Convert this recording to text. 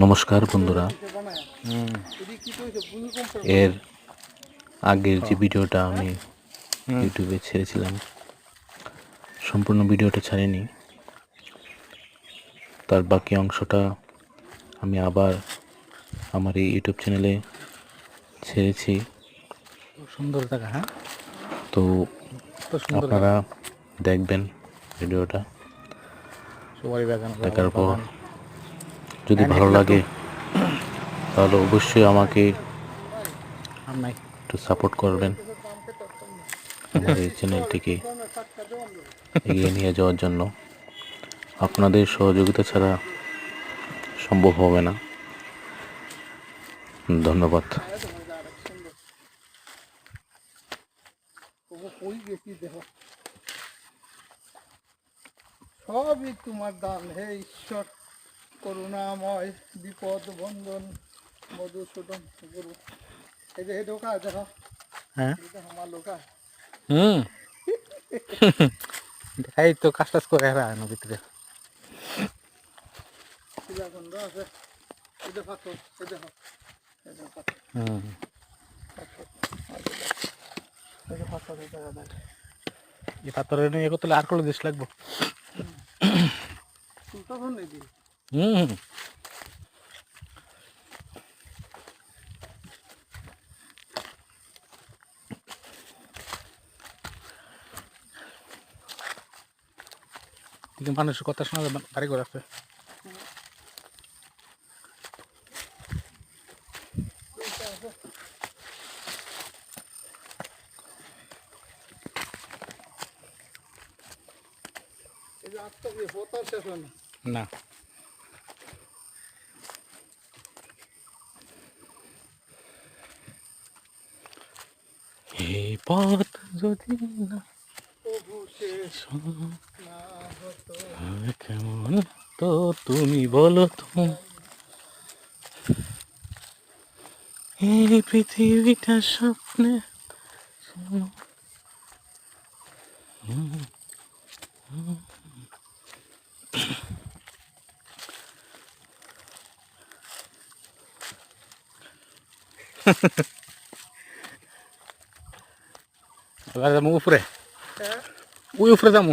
নমস্কার বন্ধুরা, এর আগের যে ভিডিওটা আমি ইউটিউবে ছেড়েছিলাম সম্পূর্ণ ভিডিওটা ছাড়িনি, তার বাকি অংশটা আমি আবার আমার এই ইউটিউব চ্যানেলে ছেড়েছি। সুন্দর জায়গা, হ্যাঁ, তো আপনারা দেখবেন ভিডিওটা, দেখার পর যদি ভালো লাগে তাহলে অবশ্যই আমাকে একটু সাপোর্ট করবেন আমার এই চ্যানেলটিকে এগিয়ে নিয়ে যাওয়ার জন্য। আপনাদের সহযোগিতা ছাড়া সম্ভব হবে না। ধন্যবাদ। সবই তোমার দান, হে ঈশ্বর করুণাময়, বিপদ বন্ধন মধুসূদন গুরু। এই যে হে ঢোকা দেখো, হ্যাঁ, আমার লোকা এই তো কাজ টাজ করে এরা ভিতরে শিলাখণ্ড আছে। এই যে পাথর, এই দেখো, এই যে পাথর, এই যে পাথর, এই জায়গা দেখ। এই পাথরের নিয়ে করতে আর করলে দেশ লাগবো। তখন নাকি মানুষের কথা শোনা বাড়ি করে আছে। এই যে আজকে হতার শেষ হয় না। না, এই পথ যদি না প্রভু শেষ না হতো, কেমন তো তুমি বলো তো, এই পৃথিবীটা স্বপ্নে এবার যাবো উপরে, ওই উপরে যাবো।